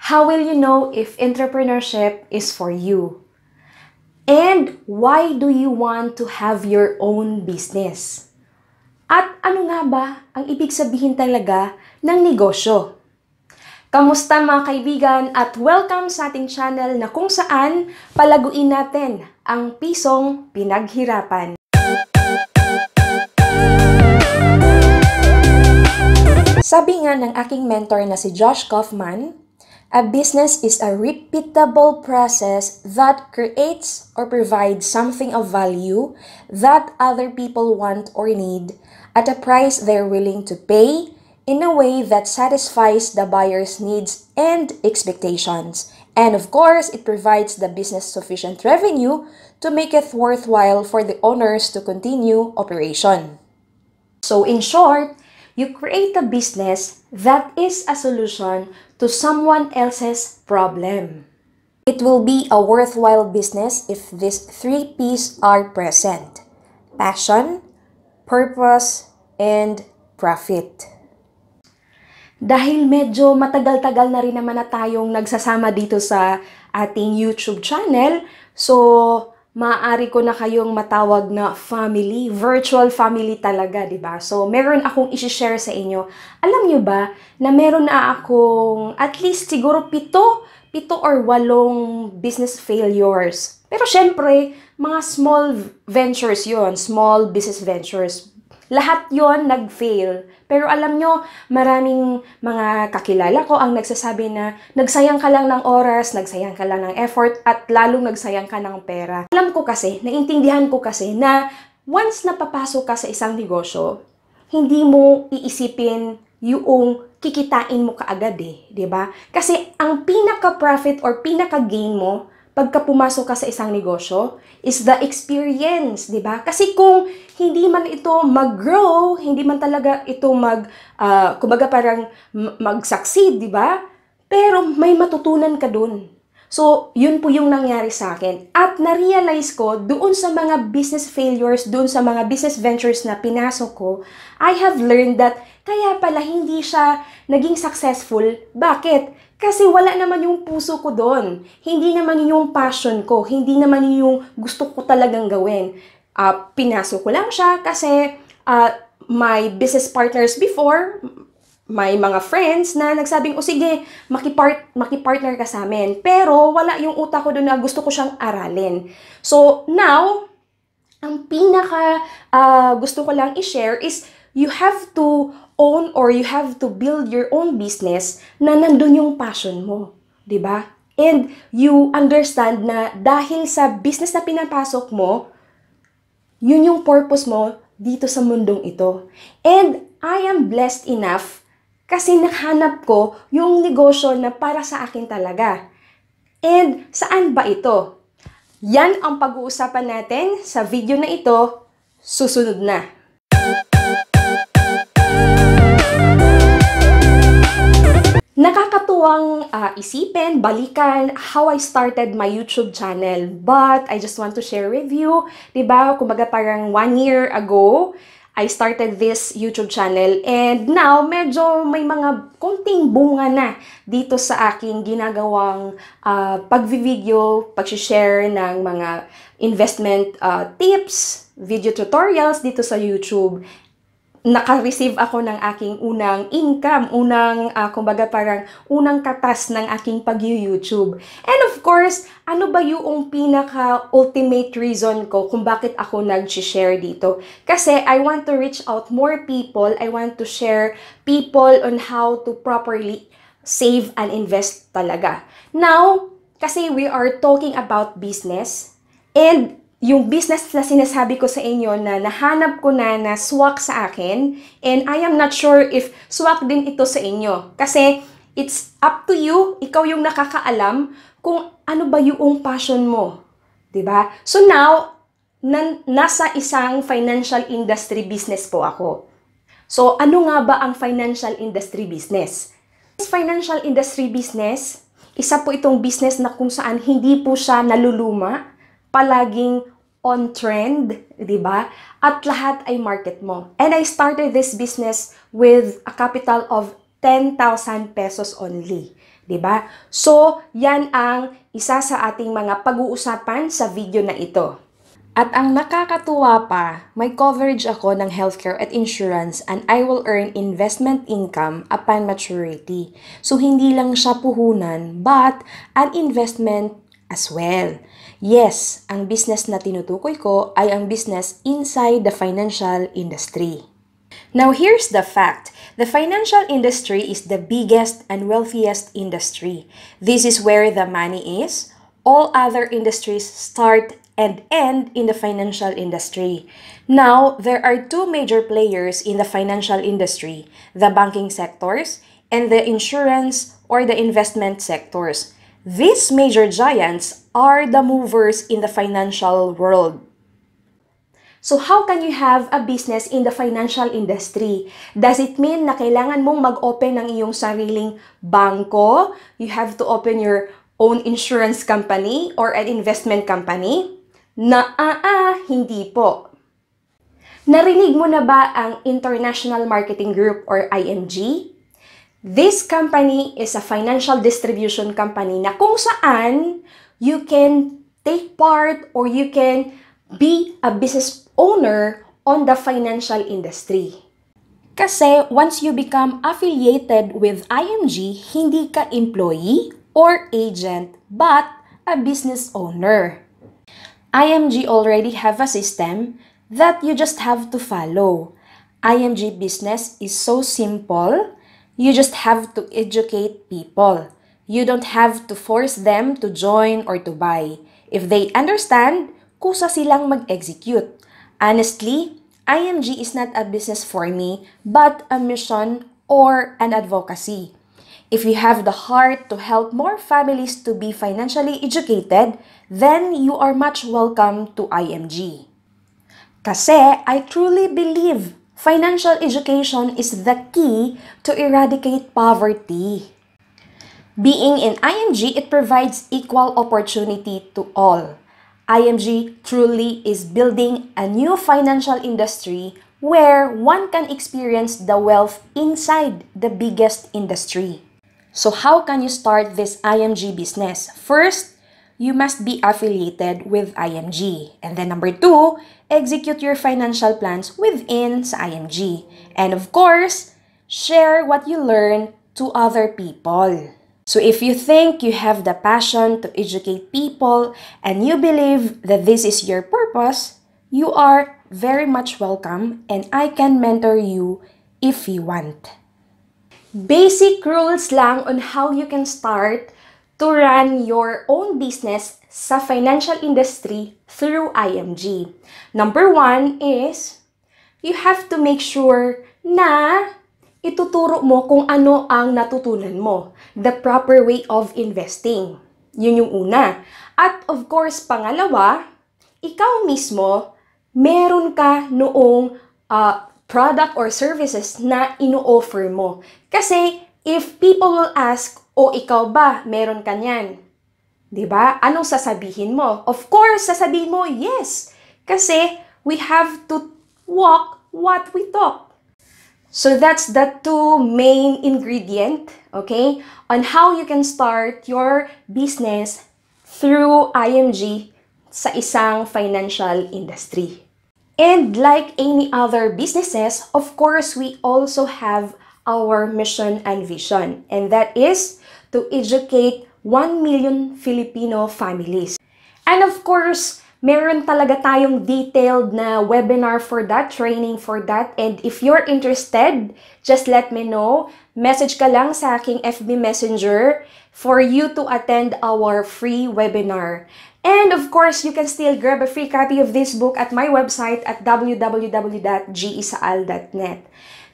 How will you know if entrepreneurship is for you? And why do you want to have your own business? At ano nga ba ang ibig sabihin talaga ng negosyo? Kamusta mga kaibigan at welcome sa ating channel na kung saan palaguin natin ang pisong pinaghirapan. Sabi nga ng aking mentor na si Josh Kaufman, a business is a repeatable process that creates or provides something of value that other people want or need at a price they're willing to pay in a way that satisfies the buyer's needs and expectations. And of course, it provides the business sufficient revenue to make it worthwhile for the owners to continue operation. So in short, you create a business that is a solution to someone else's problem. It will be a worthwhile business if these three P's are present: passion, purpose, and profit. Dahil medyo matagal-tagal na rin naman na tayong nagsasama dito sa ating YouTube channel, so maaari ko na kayong matawag na family, virtual family talaga, di ba? So, meron akong isi-share sa inyo. Alam nyo ba na meron na akong at least siguro 7 or 8 business failures. Pero syempre, mga small ventures yon, small business ventures. Lahat yon nag-fail. Pero alam nyo, maraming mga kakilala ko ang nagsasabi na nagsayang ka lang ng oras, nagsayang ka lang ng effort, at lalong nagsayang ka ng pera. Alam ko kasi, naintindihan ko kasi na once napapasok ka sa isang negosyo, hindi mo iisipin yung kikitain mo kaagad di ba? Kasi ang pinaka-profit or pinaka-gain mo pagka pumasok ka sa isang negosyo is the experience, di ba? Kasi kung hindi man ito mag-grow, hindi man talaga ito kumbaga parang mag-succeed, di ba? Pero may matutunan ka dun. So, yun po yung nangyari sa akin. At na-realize ko, doon sa mga business failures, doon sa mga business ventures na pinasok ko, I have learned that kaya pala hindi siya naging successful. Bakit? Kasi wala naman yung puso ko doon. Hindi naman yung passion ko. Hindi naman yung gusto ko talagang gawin. Pinasok ko lang siya kasi my business partners before, may mga friends na nagsabing, o sige, makipartner ka sa amin. Pero wala yung utak ko doon na gusto ko siyang aralin. So now, ang pinaka gusto ko lang i-share is you have to own or you have to build your own business na nandun yung passion mo, di ba? And you understand na dahil sa business na pinapasok mo, yun yung purpose mo dito sa mundong ito. And I am blessed enough kasi nahanap ko yung negosyo na para sa akin talaga. And saan ba ito? Yan ang pag-uusapan natin sa video na ito, susunod na. Nakakatuwang isipin, balikan how I started my YouTube channel. But I just want to share with you, diba? Kumbaga parang 1 year ago, I started this YouTube channel. And now, medyo may mga konting bunga na dito sa aking ginagawang pagvi-video, pag-share ng mga investment tips, video tutorials dito sa YouTube. Naka-receive ako ng aking unang income, kumbaga parang unang katas ng aking pag-YouTube. And of course, ano ba yung pinaka-ultimate reason ko kung bakit ako nag-share dito? Kasi I want to reach out more people, I want to share people on how to properly save and invest talaga. Now, kasi we are talking about business, and yung business na sinasabi ko sa inyo na nahanap ko na swak sa akin, and I am not sure if swak din ito sa inyo. Kasi it's up to you, ikaw yung nakakaalam kung ano ba yung passion mo. Diba? So now, nasa isang financial industry business po ako. So ano nga ba ang financial industry business? This financial industry business, isa po itong business na kung saan hindi po siya naluluma, palaging on trend, di ba? At lahat ay market mo. And I started this business with a capital of 10,000 pesos only. 'Di ba? So, yan ang isa sa ating mga pag-uusapan sa video na ito. At ang nakakatuwa pa, may coverage ako ng healthcare at insurance and I will earn investment income upon maturity. So, hindi lang siya puhunan, but an investment as well. Yes, ang business na tinutukoy ko ay ang business inside the financial industry. Now, here's the fact. The financial industry is the biggest and wealthiest industry. This is where the money is. All other industries start and end in the financial industry. Now, there are two major players in the financial industry, the banking sectors and the insurance or the investment sectors. These major giants are the movers in the financial world. So how can you have a business in the financial industry? Does it mean na kailangan mong mag-open ng iyong sariling bangko? You have to open your own insurance company or an investment company? Hindi po. Narinig mo na ba ang International Marketing Group or IMG? This company is a financial distribution company na kung saan you can take part or you can be a business owner on the financial industry. Kasi once you become affiliated with IMG, hindi ka employee or agent but a business owner. IMG already have a system that you just have to follow. IMG business is so simple. You just have to educate people. You don't have to force them to join or to buy. If they understand, kusa silang mag-execute. Honestly, IMG is not a business for me, but a mission or an advocacy. If you have the heart to help more families to be financially educated, then you are much welcome to IMG. Kasi I truly believe financial education is the key to eradicate poverty. Being in IMG, it provides equal opportunity to all. IMG truly is building a new financial industry where one can experience the wealth inside the biggest industry. So how can you start this IMG business? First, you must be affiliated with IMG. And then number 2, execute your financial plans within sa IMG. And of course, share what you learn to other people. So if you think you have the passion to educate people and you believe that this is your purpose, you are very much welcome and I can mentor you if you want. Basic rules lang on how you can start to run your own business sa financial industry through IMG. Number 1 is, you have to make sure na ituturo mo kung ano ang natutunan mo. The proper way of investing. Yun yung una. At of course, pangalawa, ikaw mismo, meron ka noong product or services na ino-offer mo. Kasi if people will ask, ikaw ba, meron ka niyan? Diba? Anong sasabihin mo? Of course, sasabihin mo, yes. Kasi we have to walk what we talk. So that's the 2 main ingredient, okay, on how you can start your business through IMG sa isang financial industry. And like any other businesses, of course, we also have our mission and vision. And that is to educate 1 million Filipino families. And of course, meron talaga tayong detailed na webinar for that, training for that. And if you're interested, just let me know. Message ka lang sa aking FB Messenger for you to attend our free webinar. And of course, you can still grab a free copy of this book at my website at www.gisaal.net.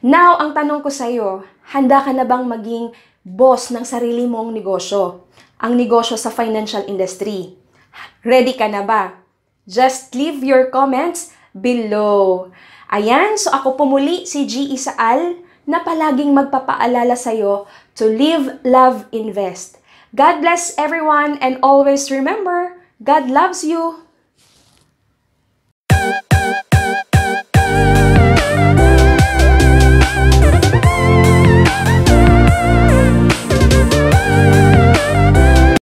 Now, ang tanong ko sa iyo, handa ka na bang maging boss ng sarili mong negosyo? Ang negosyo sa financial industry. Ready ka na ba? Just leave your comments below. Ayan, so ako pumuli si G. Isaal na palaging magpapaalala sa iyo to live, love, invest. God bless everyone and always remember, God loves you.